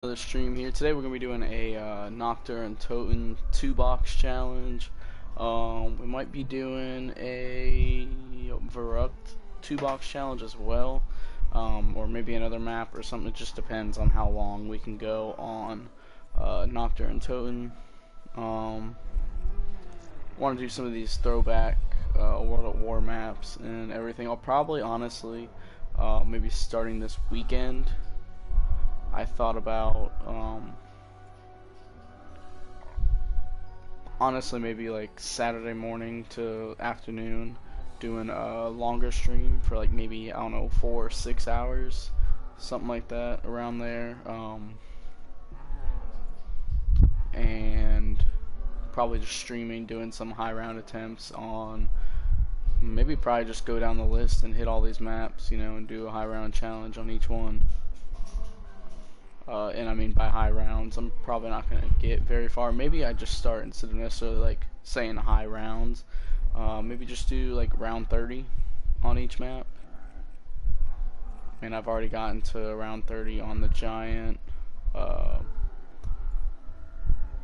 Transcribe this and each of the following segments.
Another stream here. Today we're gonna be doing a Nacht and Untoten 2-box challenge. We might be doing a Verrucht 2-box challenge as well, or maybe another map or something. It just depends on how long we can go on Nacht and Untoten. Want to do some of these throwback World at War maps and everything. I'll probably honestly maybe starting this weekend. I thought about honestly maybe like Saturday morning to afternoon doing a longer stream for like maybe, I don't know, 4 or 6 hours, something like that, around there, and probably just streaming, doing some high round attempts on maybe probably just go down the list and hit all these maps, and do a high round challenge on each one. And I mean by high rounds, I'm probably not going to get very far. Maybe I just start, instead of necessarily like saying high rounds, maybe just do like round 30 on each map. And I've already gotten to round 30 on the Giant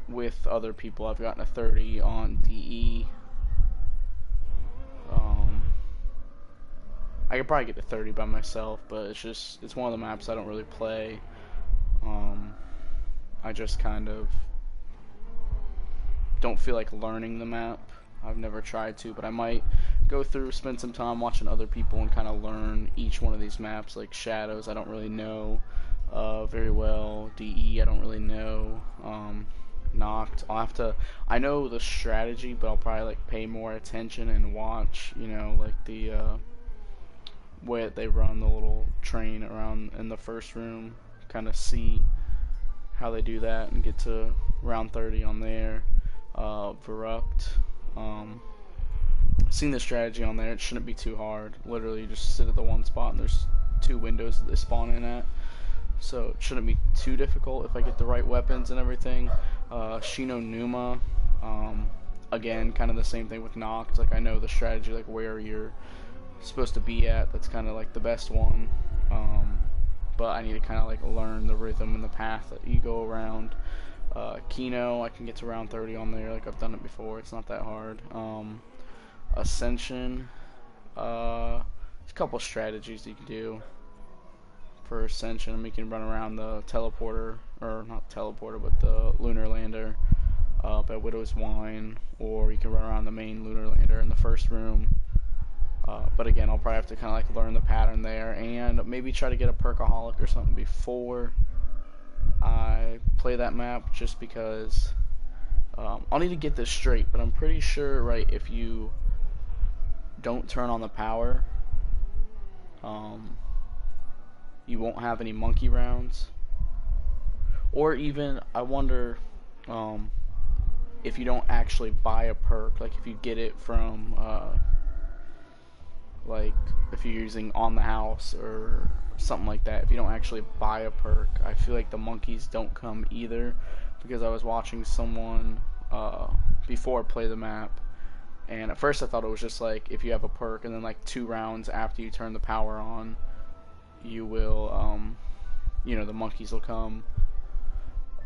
with other people. I've gotten a 30 on DE. I could probably get to 30 by myself, but it's one of the maps I don't really play. I just kind of don't feel like learning the map. I've never tried to, but I might go through, spend some time watching other people and kind of learn each one of these maps. Like Shadows, I don't really know very well. DE, I don't really know. Nacht, I know the strategy, but I'll probably like pay more attention and watch, like the way they run the little train around in the first room, kind of see how they do that and get to round 30 on there. Verrucht, seen the strategy on there. It shouldn't be too hard. Literally, you just sit at the one spot and there's 2 windows that they spawn in at, so it shouldn't be too difficult if I get the right weapons and everything. Shino Numa, again, kind of the same thing with Nacht. Like, I know the strategy, like where you're supposed to be at. That's kind of like the best one. But I need to kind of like learn the rhythm and the path that you go around. Kino, I can get to round 30 on there, like I've done it before. It's not that hard. Ascension, there's a couple strategies you can do for Ascension. I mean, you can run around the teleporter, or not teleporter, but the lunar lander at Widow's Wine, or you can run around the main lunar lander in the first room. But again, I'll probably have to kind of like learn the pattern there, and maybe try to get a Perkaholic or something before I play that map, just because I'll need to get this straight, but I'm pretty sure, right, if you don't turn on the power, you won't have any monkey rounds. Or even, I wonder if you don't actually buy a perk, like if you get it from like if you're using on the house or something like that, if you don't actually buy a perk, I feel like the monkeys don't come either, because I was watching someone before play the map, and at first I thought it was just like if you have a perk and then like 2 rounds after you turn the power on, you will the monkeys will come.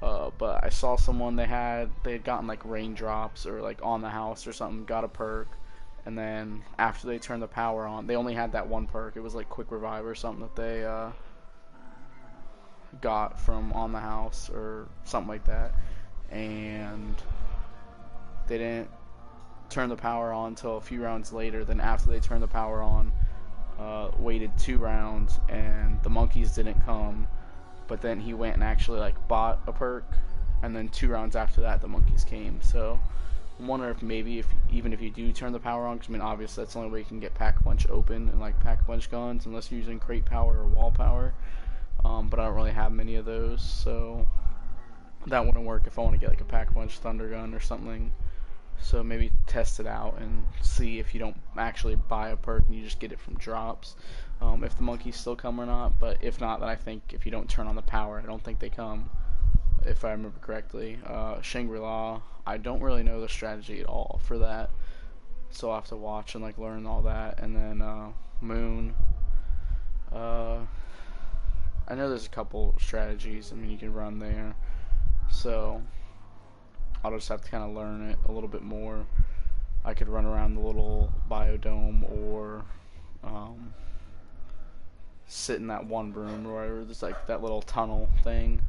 But I saw someone, they had gotten like raindrops or like on the house or something, got a perk, and then after they turned the power on, they only had that one perk. It was like quick revive or something that they got from on the house or something like that, and they didn't turn the power on until a few rounds later. Then after they turned the power on, waited 2 rounds and the monkeys didn't come, but then he went and actually like bought a perk, and then 2 rounds after that the monkeys came. So I wonder if maybe even if you do turn the power on, because I mean obviously that's the only way you can get Pack-a-Punch open and like Pack-a-Punch guns, unless you're using crate power or wall power. But I don't really have many of those, so that wouldn't work if I want to get like a Pack-a-Punch Thunder Gun or something. So maybe test it out and see if you don't actually buy a perk and you just get it from drops, if the monkeys still come or not. But if not, then I think if you don't turn on the power, I don't think they come, if I remember correctly. Shangri-La, I don't really know the strategy at all for that, so I'll have to watch and like learn all that. And then Moon, I know there's a couple strategies, I mean, you can run there, so I'll just have to kind of learn it a little bit more. I could run around the little biodome, or sit in that one room where there's like that little tunnel thing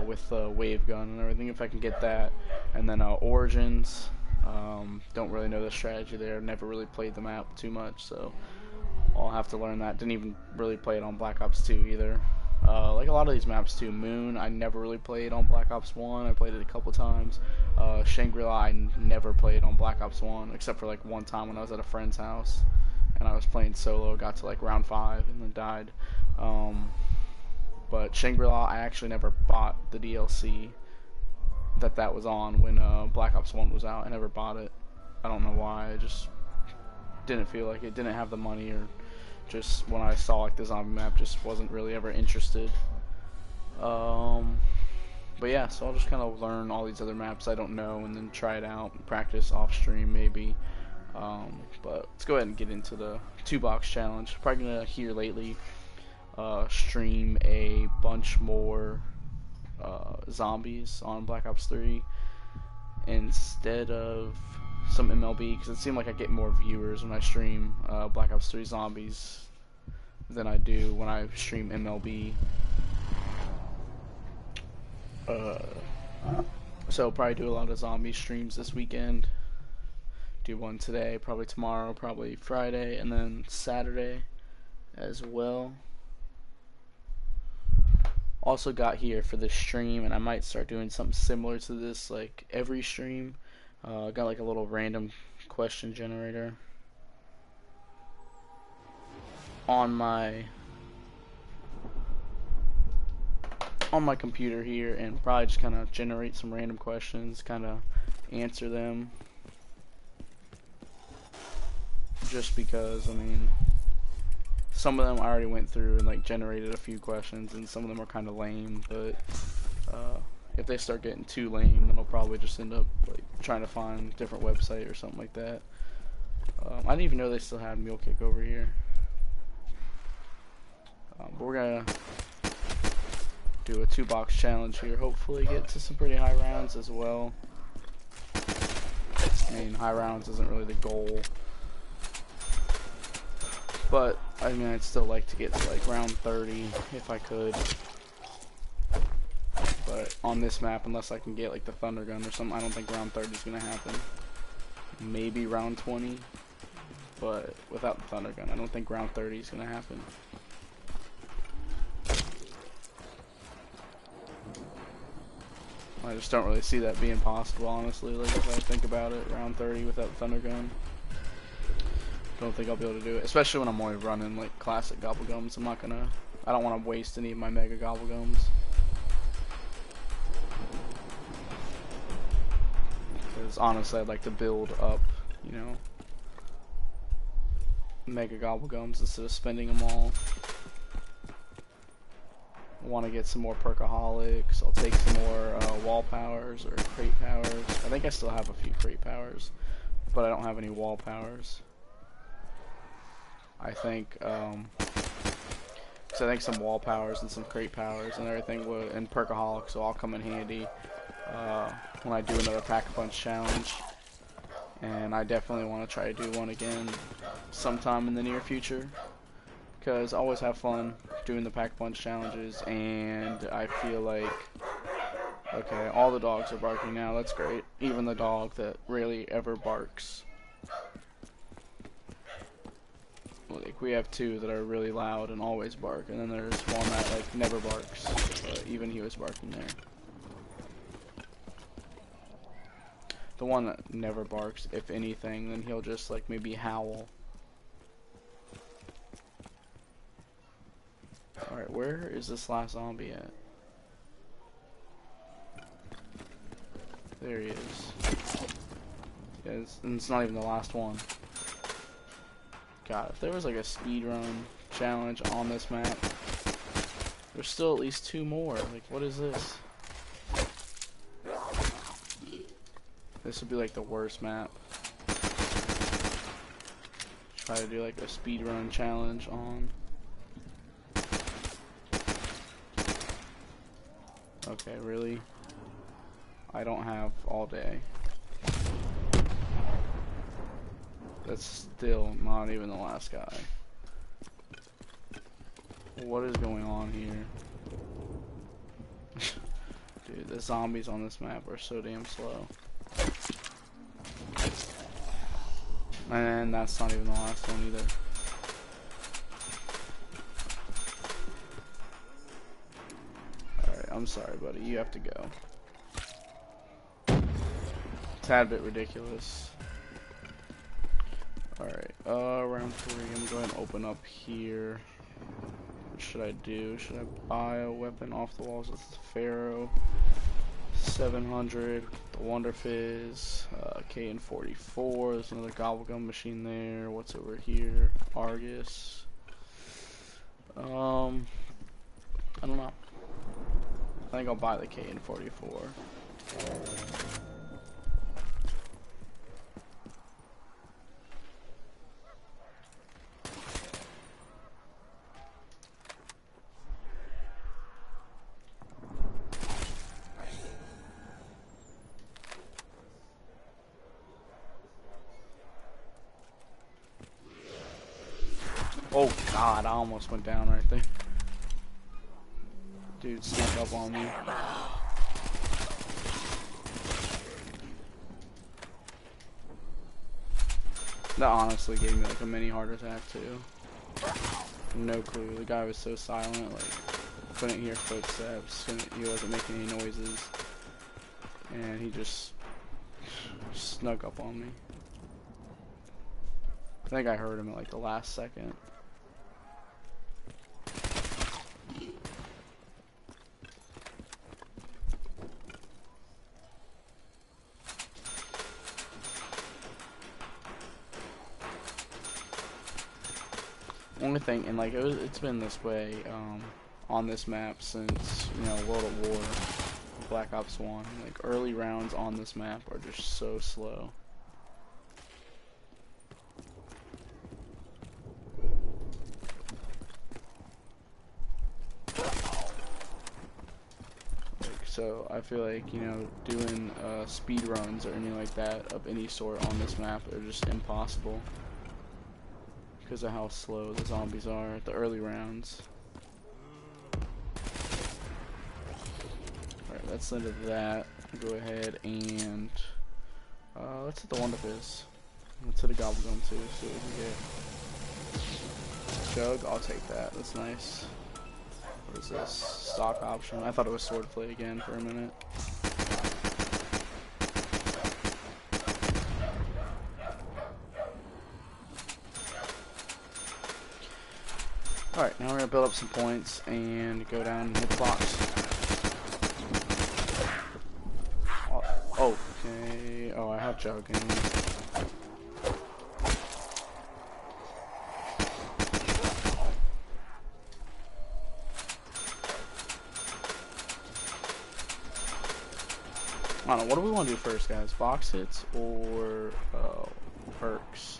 with the wave gun and everything, if I can get that. And then Origins, don't really know the strategy there, never really played the map too much, so I'll have to learn that. Didn't even really play it on Black Ops 2 either. Like a lot of these maps too. Moon, I never really played on Black Ops 1. I played it a couple times. Shangri-La, I never played on Black Ops 1, except for like one time when I was at a friend's house and I was playing solo, got to like round 5 and then died. But Shangri-La, I actually never bought the DLC that was on when Black Ops 1 was out. I never bought it. I don't know why. I just didn't feel like it. Didn't have the money, or just when I saw like the zombie map, just wasn't really ever interested. But yeah, so I'll just kind of learn all these other maps I don't know and then try it out and practice off stream maybe. But let's go ahead and get into the 2-box challenge. Probably gonna here lately stream a bunch more zombies on Black Ops 3 instead of some MLB, because it seemed like I get more viewers when I stream Black Ops 3 zombies than I do when I stream MLB. So probably do a lot of zombie streams this weekend. Do one today, probably tomorrow, probably Friday, and then Saturday as well. Also got here for this stream, and I might start doing something similar to this like every stream. Got like a little random question generator on my computer here, and probably just kind of generate some random questions, kind of answer them, just because, I mean, some of them I already went through and like generated a few questions, and some of them are kind of lame, but if they start getting too lame, then I'll probably just end up like trying to find a different website or something like that. I didn't even know they still had Mule Kick over here. But we're gonna do a 2-box challenge here. Hopefully get to some pretty high rounds as well. I mean, high rounds isn't really the goal, but I mean, I'd still like to get to like round 30 if I could. But on this map, unless I can get like the Thunder Gun or something, I don't think round 30 is gonna happen. Maybe round 20, but without the Thunder Gun, I don't think round 30 is gonna happen. I just don't really see that being possible, honestly. Like, if I think about it, round 30 without the Thunder Gun, don't think I'll be able to do it. Especially when I'm only running like classic Gobblegums. I don't want to waste any of my Mega Gobblegums. Because honestly, I'd like to build up, you know, Mega Gobblegums instead of spending them all. I want to get some more Perkaholics. I'll take some more wall powers or crate powers. I think I still have a few crate powers, but I don't have any wall powers. I think, so I think some wall powers and some crate powers and everything would, and Perkaholics will all come in handy when I do another Pack-a-Punch challenge. And I definitely want to try to do one again sometime in the near future, because I always have fun doing the Pack-a-Punch challenges, and I feel like, okay, all the dogs are barking now, that's great. Even the dog that rarely ever barks. Like, we have 2 that are really loud and always bark, and then there's one that like never barks, but even he was barking there. The one that never barks, if anything, then he'll just like maybe howl. Alright, where is this last zombie at? There he is. Yeah, and it's not even the last one. God, if there was like a speedrun challenge on this map, there's still at least 2 more. Like, what is this? This would be like the worst map. Try to do like a speedrun challenge on. Okay, really? I don't have all day. That's still not even the last guy. What is going on here? Dude, the zombies on this map are so damn slow. And that's not even the last one either. Alright, I'm sorry, buddy. You have to go. Tad bit ridiculous. Alright, round 3. I'm gonna go ahead and open up here. What should I do? Should I buy a weapon off the walls with the Pharaoh? 700, the Wonder Fizz, KN44, there's another Gobblegum machine there. What's over here? Argus. I don't know. I think I'll buy the KN44. Oh god, I almost went down right there. Dude snuck up on me. That honestly gave me like a mini heart attack too. No clue. The guy was so silent, like couldn't hear footsteps, he wasn't making any noises. And he just snuck up on me. I think I heard him at like the last second. Only thing, and like it's been this way on this map since, you know, World at War, Black Ops 1. Like early rounds on this map are just so slow. So I feel like, you know, doing speed runs or anything like that of any sort on this map are just impossible because of how slow the zombies are at the early rounds. Alright, that's the end of that. Go ahead and let's hit the Wonder Fizz. Let's hit a Gobblegum too, so we can get Jug. I'll take that. That's nice. What is this? Stock option. I thought it was swordplay again for a minute. Alright, now we're going to build up some points and go down and hit the box. Okay. Oh, I have Jug in. I don't know, what do we want to do first, guys? Box hits or perks?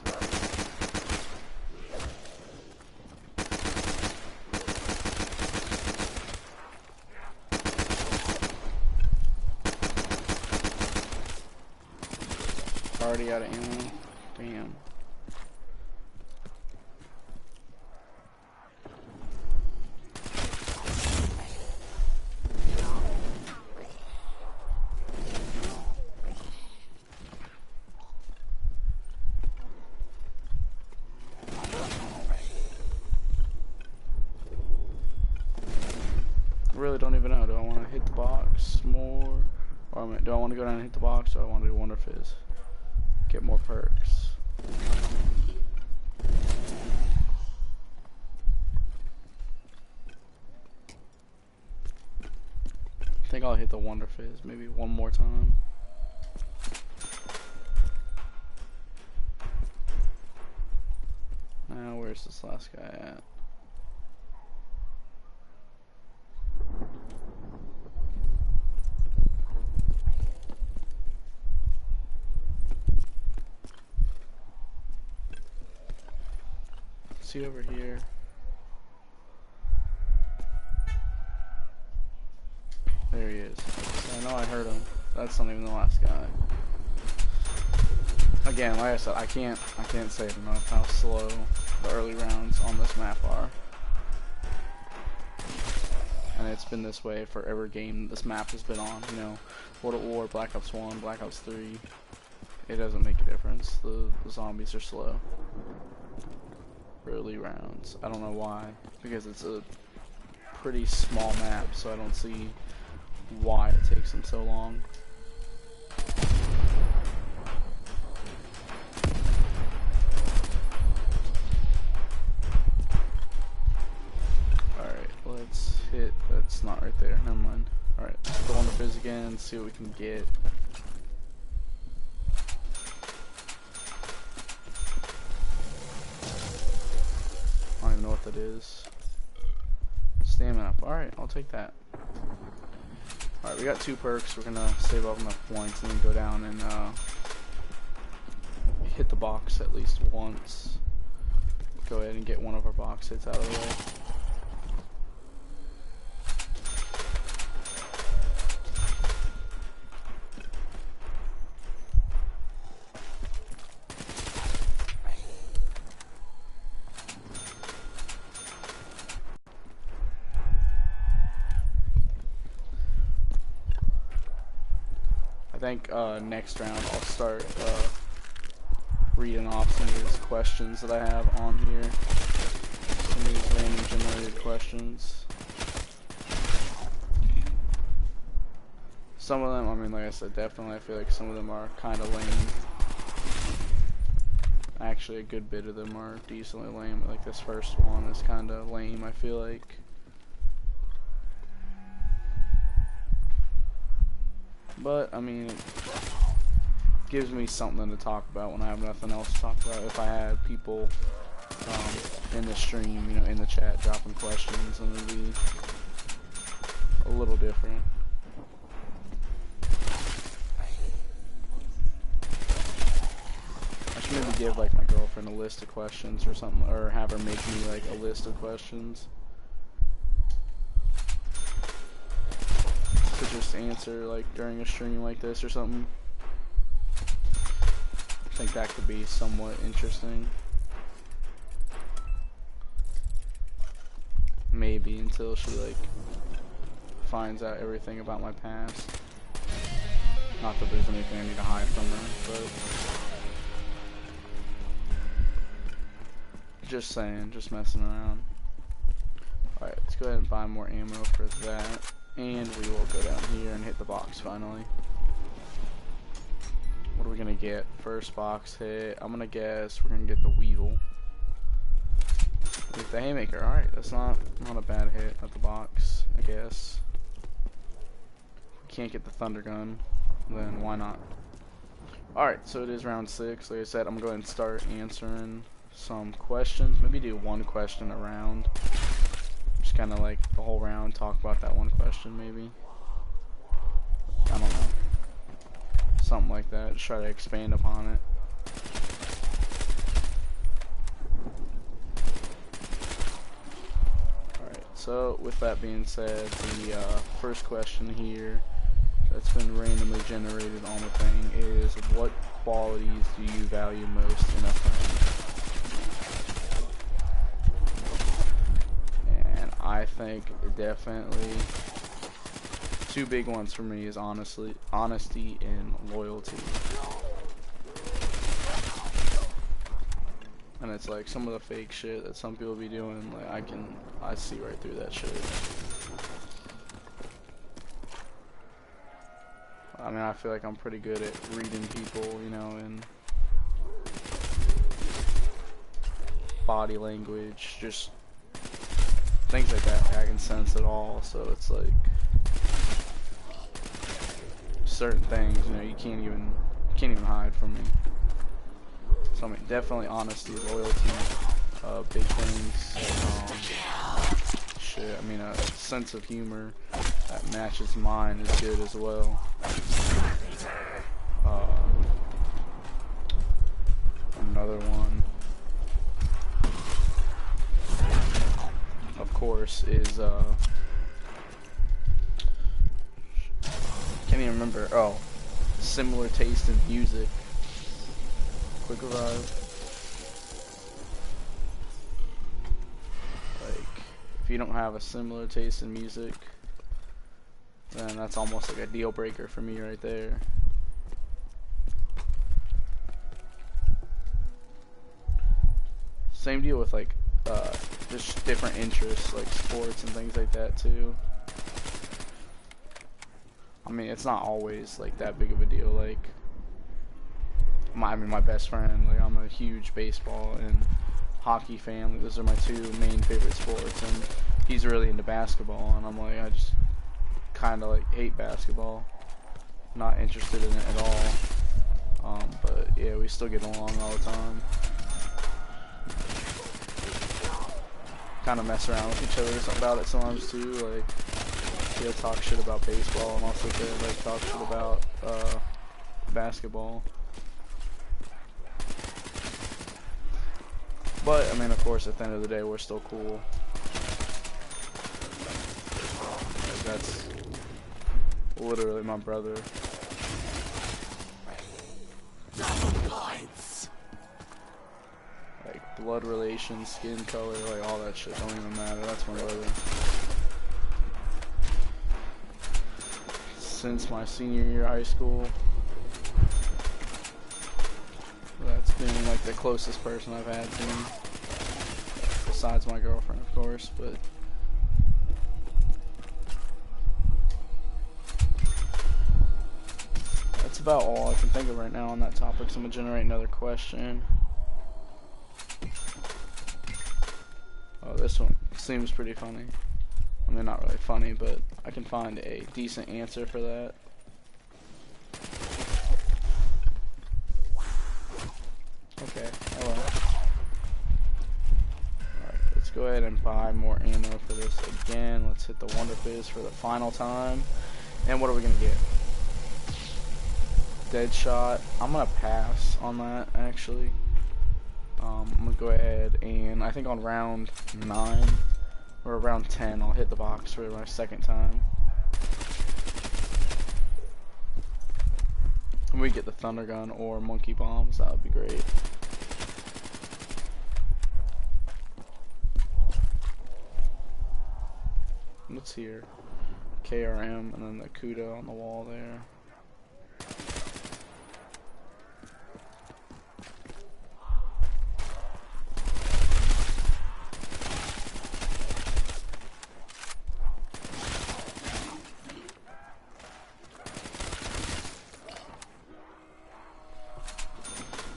Already out of ammo. Damn. Really don't even know. Do I want to hit the box more, or do I want to go down and hit the box, or do I want to do Wonder Fizz? Get more perks. I think I'll hit the Wonder Fizz maybe one more time. Now, where's this last guy at? See over here. There he is. know I heard him. That's not even the last guy. Again, like I said, I can't say it enough how slow the early rounds on this map are. And it's been this way for every game this map has been on. You know, World at War, Black Ops 1, Black Ops 3. It doesn't make a difference. The zombies are slow. Early rounds. I don't know why. Because it's a pretty small map, so I don't see why it takes them so long. Alright, let's hit. That's not right there. Never mind. Alright, let's go on the fizz again, see what we can get. I don't even know what that is. Stamina up. Alright, I'll take that. Alright, we got 2 perks. We're gonna save up enough points and then go down and hit the box at least once. Go ahead and get one of our box hits out of the way. I think next round I'll start reading off some of these questions that I have on here. Some of these random generated questions. Some of them, I mean, like I said, definitely I feel like some of them are kind of lame. Actually, a good bit of them are decently lame. Like this first one is kind of lame, I feel like. But, I mean, it gives me something to talk about when I have nothing else to talk about. If I had people in the stream, you know, in the chat, dropping questions, and it would be a little different. I should maybe give, like, my girlfriend a list of questions or something, or have her make me, like, a list of questions to just answer, like, during a stream like this or something. I think that could be somewhat interesting. Maybe until she, like, finds out everything about my past. Not that there's anything I need to hide from her, but just saying, just messing around. Alright, let's go ahead and buy more ammo for that. And we will go down here and hit the box finally. What are we gonna get? First box hit. I'm gonna guess we're gonna get the Weevil. Get the Haymaker. Alright, that's not a bad hit at the box, I guess. If we can't get the Thunder Gun, then why not? Alright, so it is round 6. Like I said, I'm gonna go ahead and start answering some questions. Maybe do one question a round. Just kind of like the whole round, talk about that one question maybe. I don't know. Something like that. Just try to expand upon it. Alright, so with that being said, the first question here that's been randomly generated on the thing is, what qualities do you value most in a friend? I think definitely 2 big ones for me is honesty and loyalty. And it's like some of the fake shit that some people be doing, like I see right through that shit. I mean, I feel like I'm pretty good at reading people, you know, and body language, just things like that. I can sense it all, so it's like certain things, you know, you can't even hide from me. So I mean, definitely honesty, loyalty, big things. Shit, I mean, a sense of humor that matches mine is good as well. Another one, of course, is can't remember. Oh, similar taste in music. Quick revive. Like, if you don't have a similar taste in music, then that's almost like a deal breaker for me right there. Same deal with like just different interests like sports and things like that too. I mean, it's not always like that big of a deal. Like my best friend, like I'm a huge baseball and hockey fan. Like, those are my two main favorite sports, and he's really into basketball, and I'm like, I just kind of like hate basketball, not interested in it at all. But yeah, we still get along all the time. Kind of mess around with each other about it sometimes too. Like, he'll talk shit about baseball, and also he'll like talk shit about basketball. But I mean, of course, at the end of the day, we're still cool. Like, that's literally my brother. Like, blood relations, skin color, like all that shit don't even matter. That's my brother. Since my senior year of high school, that's been like the closest person I've had to him, besides my girlfriend, of course. But that's about all I can think of right now on that topic, so I'm gonna generate another question. Oh, this one seems pretty funny. I mean, not really funny, but I can find a decent answer for that. Okay, hello. Alright, let's go ahead and buy more ammo for this again. Let's hit the Wonder Fizz for the final time. And what are we going to get? Dead shot. I'm going to pass on that, actually. I'm going to go ahead and I think on round 9 or around 10, I'll hit the box for my second time. And we get the Thunder Gun or Monkey Bombs, that would be great. What's here? KRM and then the Kudo on the wall there.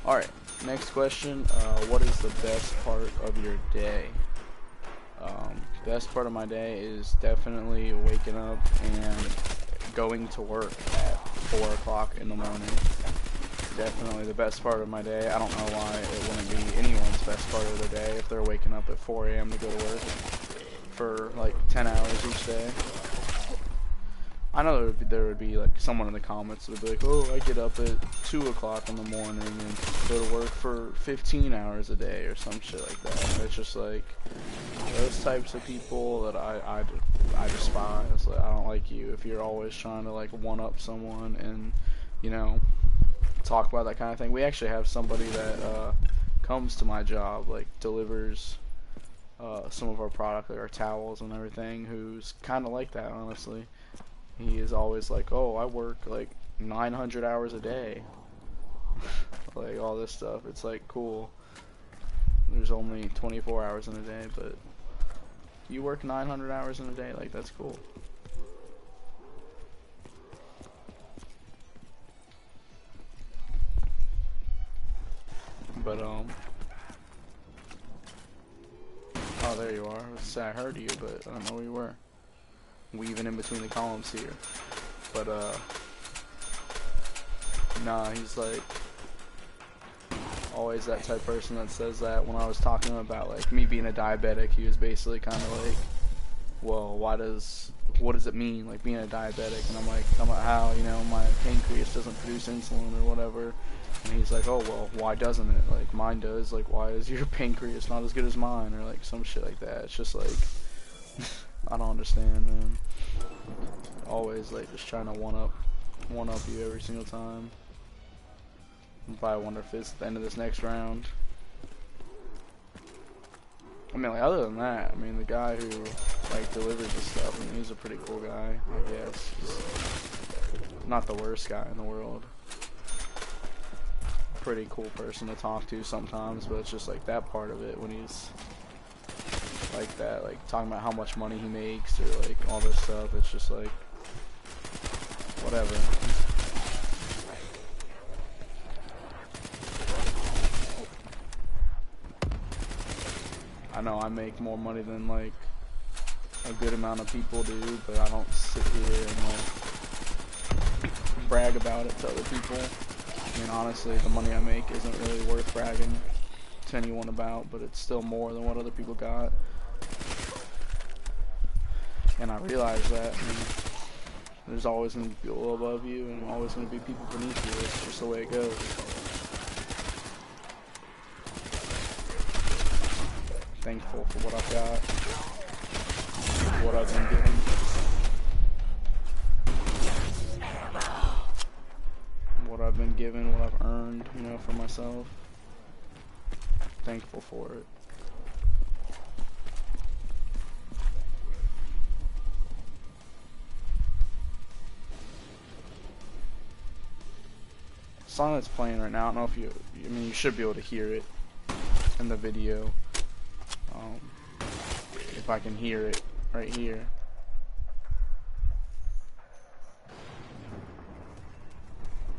Alright, next question. What is the best part of your day? Best part of my day is definitely waking up and going to work at 4 o'clock in the morning. Definitely the best part of my day. I don't know why it wouldn't be anyone's best part of their day if they're waking up at 4 a.m. to go to work for like 10 hours each day. I know there would be like someone in the comments that would be like, oh, I get up at 2 o'clock in the morning and go to work for 15 hours a day or some shit like that. It's just like those types of people that I despise. Like, I don't like you if you're always trying to like one up someone and, you know, talk about that kind of thing. We actually have somebody that comes to my job, like delivers some of our product, like our towels and everything, who's kind of like that, honestly. He is always like, oh, I work like 900 hours a day. Like all this stuff. It's like, cool. There's only 24 hours in a day, but you work 900 hours in a day, like that's cool. But oh, there you are. Let's say I heard you, but I don't know where you were. Weaving in between the columns here. But nah, he's like always that type of person that says that. When I was talking to him about like me being a diabetic, he was basically kind of like, well, what does it mean, like being a diabetic? And I'm like how, you know, my pancreas doesn't produce insulin or whatever. And he's like, oh, well, why doesn't it? Like mine does. Like, why is your pancreas not as good as mine? Or like some shit like that. It's just like I don't understand, man. Always like just trying to one up one up you every single time. Probably wonder if it's the end of this next round. I mean, like, other than that, I mean, the guy who, like, delivers the stuff, I mean, he's a pretty cool guy, I guess. He's not the worst guy in the world. Pretty cool person to talk to sometimes, but it's just, like, that part of it when he's like that, like, talking about how much money he makes, or, like, all this stuff, it's just, like, whatever. I know I make more money than, like, a good amount of people do, but I don't sit here and, like, brag about it to other people. I mean, honestly, the money I make isn't really worth bragging to anyone about, but it's still more than what other people got. And I realize that. I mean, there's always going to be people above you, and always going to be people beneath you. It's just the way it goes. Thankful for what I've got, what I've been given. What I've been given, what I've earned, you know, for myself. Thankful for it. The song that's playing right now, I don't know if you, I mean, you should be able to hear it in the video. If I can hear it right here.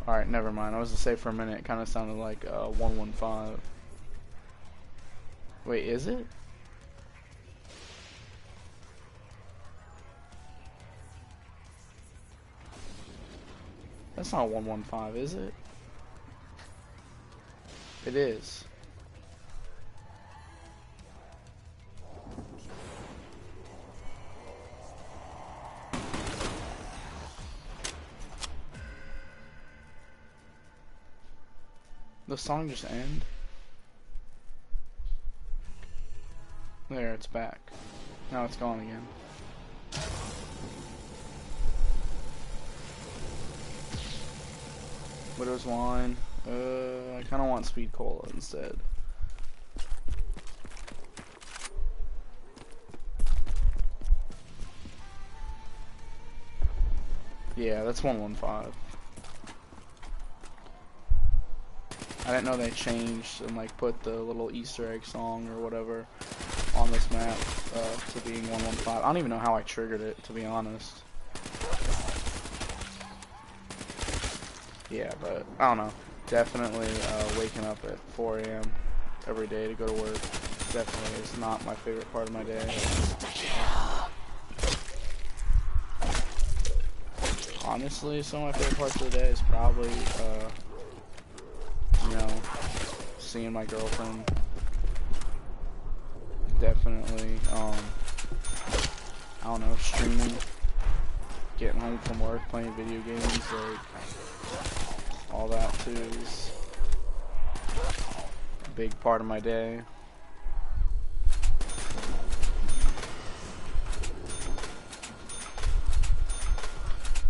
Alright, never mind. I was to say for a minute, it kind of sounded like 115. Wait, is it? That's not 115, is it? It is. The song just ended? There, it's back. Now it's gone again. Widow's Wine. I kind of want Sweet Cola instead. Yeah, that's 115. I didn't know they changed and like put the little Easter egg song or whatever on this map to being 115. I don't even know how I triggered it, to be honest. Yeah, but I don't know. Definitely waking up at 4 AM every day to go to work definitely is not my favorite part of my day. Honestly, some of my favorite parts of the day is probably you know, seeing my girlfriend. Definitely, I don't know, streaming, getting home from work, playing video games, like, all that too is a big part of my day.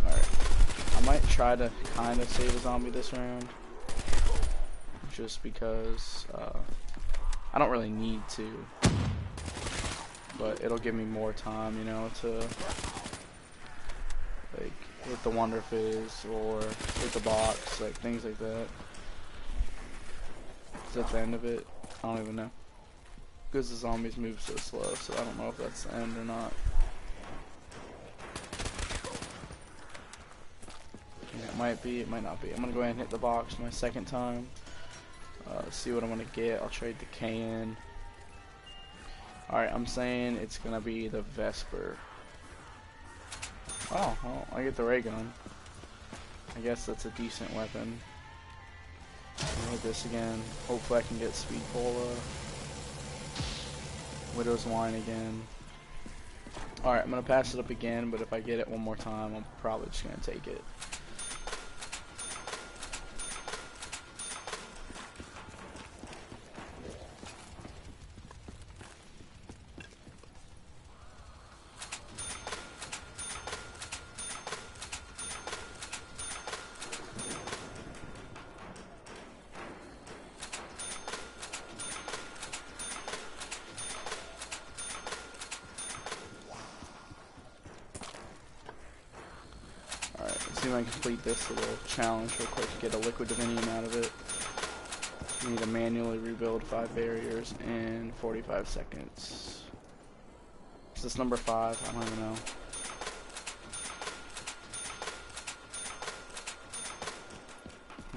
Alright, I might try to kind of save a zombie this round. Just because I don't really need to, but it'll give me more time, you know, to like with the Wonder Fizz or with the box, like things like that. Is that the end of it? I don't even know, because the zombies move so slow, so I don't know if that's the end or not. Yeah, it might be, it might not be. I'm gonna go ahead and hit the box my second time. See what I'm gonna get. I'll trade the KN. Alright, I'm saying it's gonna be the Vesper. Oh, well, I get the ray gun. I guess that's a decent weapon. I'll hit this again. Hopefully I can get Sweet Cola. Widow's Wine again. Alright, I'm gonna pass it up again, but if I get it one more time, I'm probably just gonna take it. see if I can complete this little challenge real quick. Get a liquid divinium out of it. I need to manually rebuild 5 barriers in 45 seconds. Is this number 5? I don't even know.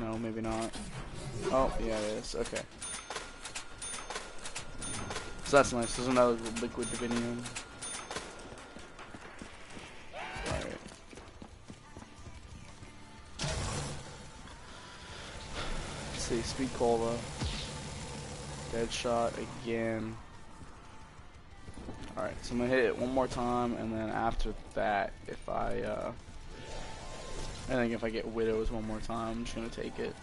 No, maybe not. Oh, yeah, it is. Okay. So that's nice. There's another liquid divinium. Alright. Let's see. Speed Cola. Dead shot again. Alright, so I'm gonna hit it one more time, and then after that, if I think if I get Widows one more time, I'm just gonna take it.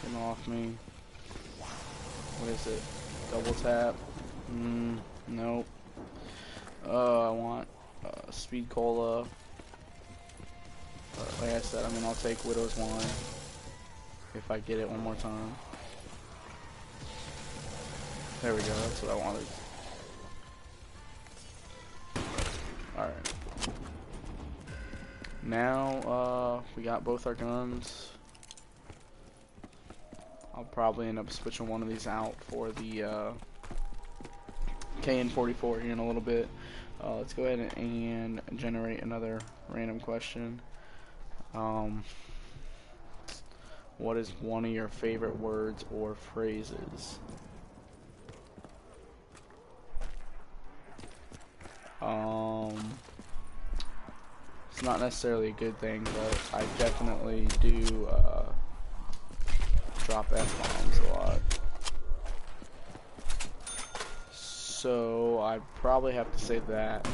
Get off me. What is it? Double tap? Nope. I want Speed Cola. Like I said, I mean, I'll take Widow's Wine if I get it one more time. There we go, that's what I wanted. Alright. Now, we got both our guns. I'll probably end up switching one of these out for the KN-44 here in a little bit. Let's go ahead and generate another random question. What is one of your favorite words or phrases? It's not necessarily a good thing, but I definitely do drop F-bombs a lot. So I probably have to say that.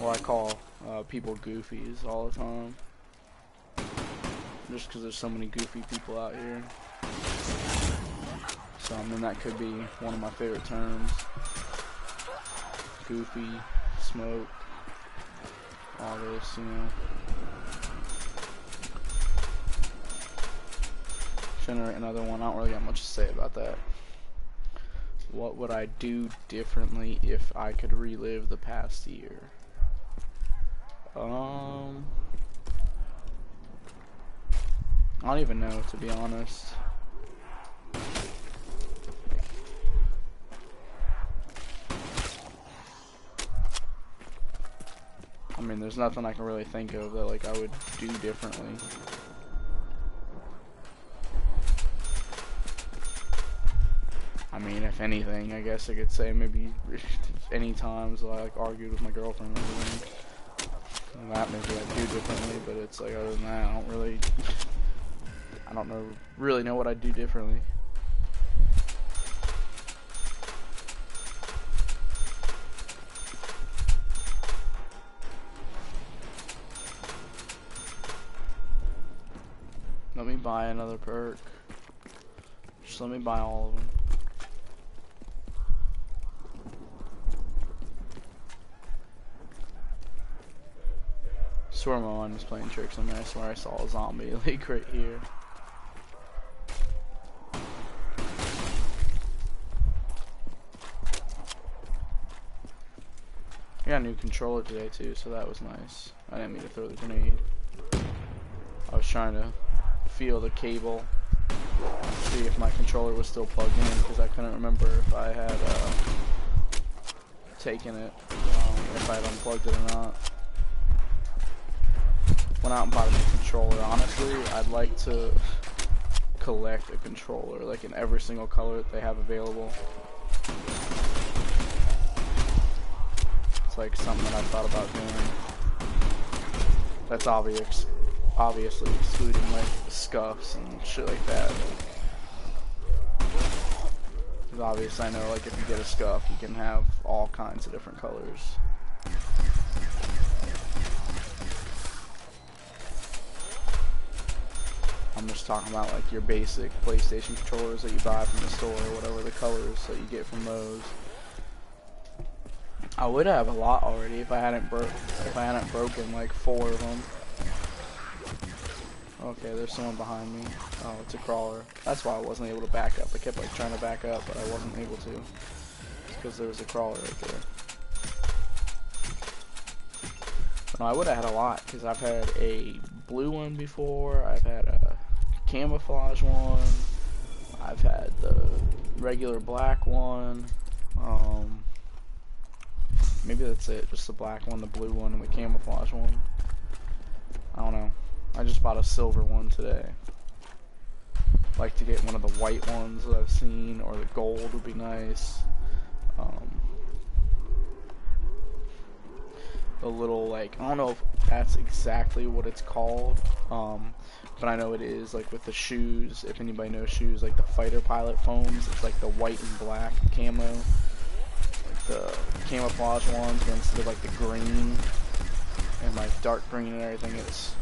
Or I call people goofies all the time. Just because there's so many goofy people out here. So I mean, that could be one of my favorite terms. Goofy, smoke, all this, you know. Generate another one. I don't really got much to say about that. What would I do differently if I could relive the past year? I don't even know, to be honest. I mean, there's nothing I can really think of that like I would do differently. I mean, if anything, I guess I could say maybe any times I like argued with my girlfriend or anything. That maybe I do differently, but it's like other than that, I don't really know what I'd do differently. Let me buy another perk. Just let me buy all of them. I swear my mind was playing tricks on me. I swear I saw a zombie like right here. I got a new controller today too, so that was nice. I didn't mean to throw the grenade. I was trying to feel the cable, see if my controller was still plugged in, because I couldn't remember if I had taken it, if I had unplugged it or not. Went out and bought a new controller. Honestly, I'd like to collect a controller, like in every single color that they have available. It's like something that I thought about doing. That's obviously excluding like scuffs and shit like that. Because obviously I know like if you get a scuff, you can have all kinds of different colors. I'm just talking about like your basic PlayStation controllers that you buy from the store, or whatever the colors that you get from those. I would have a lot already if I hadn't broken like 4 of them. Okay, there's someone behind me. Oh, it's a crawler. That's why I wasn't able to back up. I kept like trying to back up, but I wasn't able to. It's because there was a crawler right there. No, I would have had a lot, because I've had a blue one before, I've had a camouflage one, I've had the regular black one, maybe that's it, just the black one, the blue one, and the camouflage one. I don't know. I just bought a silver one today. I'd like to get one of the white ones that I've seen, or the gold would be nice. The little, like, I don't know if that's exactly what it's called, but I know it is, like, with the shoes, if anybody knows shoes, like the fighter pilot foams, it's like the white and black camo, like the camouflage ones, but instead of like the green and like dark green and everything, it's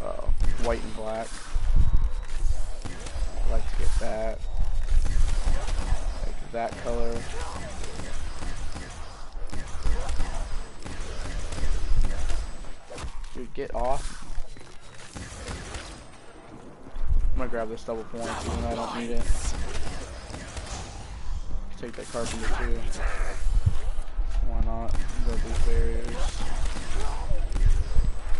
white and black. I'd like to get that, like that color. Dude, get off. I'm gonna grab this double point even though I don't need it. Take that carpenter too. Why not? Go these barriers.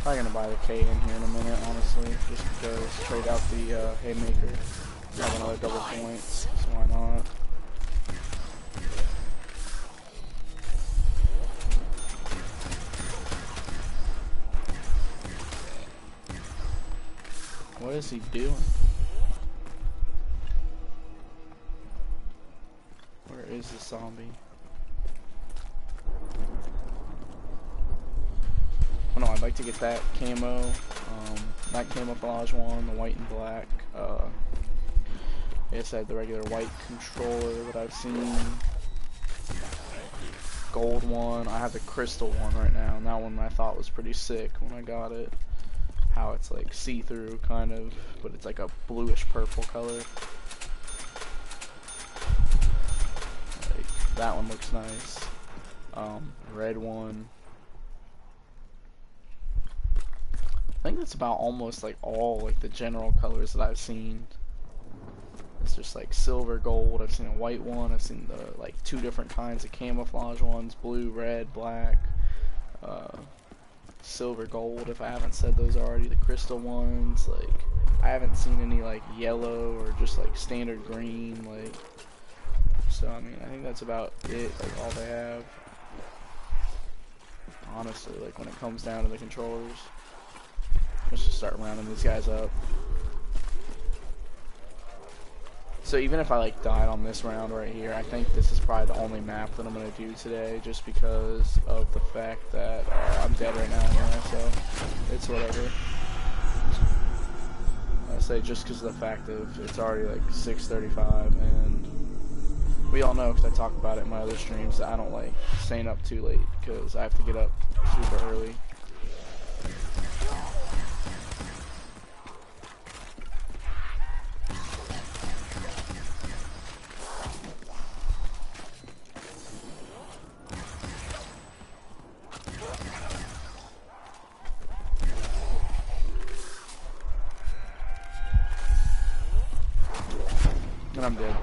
Probably gonna buy the K in here in a minute, honestly, just because trade out the haymaker. Have another double points, so why not? What is he doing? Where is the zombie? Oh no, I'd like to get that camo, that camouflage one, the white and black. I guess I had the regular white controller that I've seen. Gold one. I have the crystal one right now, and that one I thought was pretty sick when I got it. How it's like see-through kind of, but it's like a bluish purple color. Like, that one looks nice. Red one. I think that's about almost like all like the general colors that I've seen. It's just like silver, gold. I've seen a white one. I've seen the like 2 different kinds of camouflage ones: blue, red, black. Silver, gold, if I haven't said those already. The crystal ones, like, I haven't seen any like yellow or just like standard green, like, so I mean I think that's about it, like all they have, honestly, like when it comes down to the controllers. Let's just start rounding these guys up. So even if I like died on this round right here, I think this is probably the only map that I'm going to do today, just because of the fact that I'm dead right now anyway, so it's whatever. I say just because of the fact of it's already like 6:35, and we all know, because I talk about it in my other streams, that I don't like staying up too late, because I have to get up super early. And I'm dead.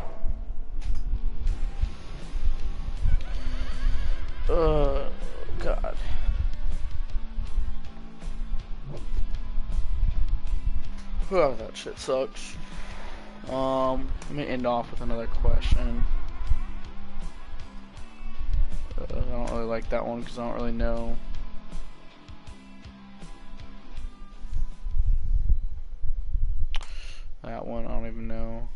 God. Oh, that shit sucks. Let me end off with another question. I don't really like that one because I don't really know. That one, I don't even know.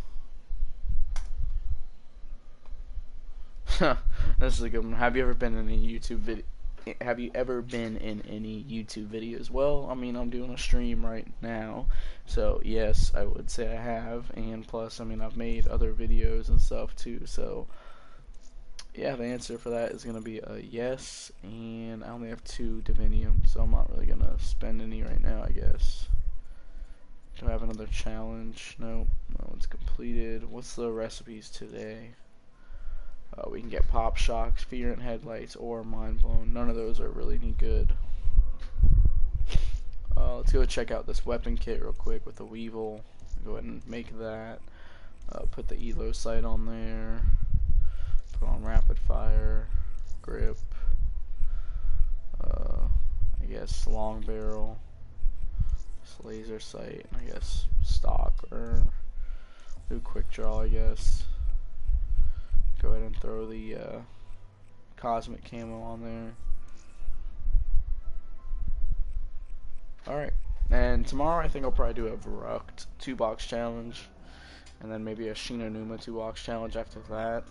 This is a good one. Have you ever been in any YouTube video? Have you ever been in any YouTube videos? Well, I mean, I'm doing a stream right now, so yes, I would say I have. And plus, I mean, I've made other videos and stuff too. So yeah, the answer for that is gonna be a yes. And I only have 2 Divinium, so I'm not really gonna spend any right now, I guess. Do I have another challenge? Nope. No, it's completed. What's the recipes today? We can get Pop Shocks, Fear and Headlights, or Mind Blown. None of those are really any good. Let's go check out this weapon kit real quick with the Weevil. Go ahead and make that. Put the Elo sight on there. Put on rapid fire, grip. I guess long barrel. Just laser sight. I guess stock or do quick draw. I guess. Go ahead and throw the cosmic camo on there. Alright, and tomorrow I think I'll probably do a Verrucht 2-box challenge, and then maybe a Shinonuma 2-box challenge after that.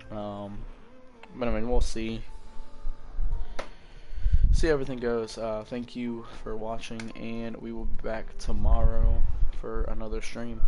But I mean, we'll see. See how everything goes. Thank you for watching, and we will be back tomorrow for another stream.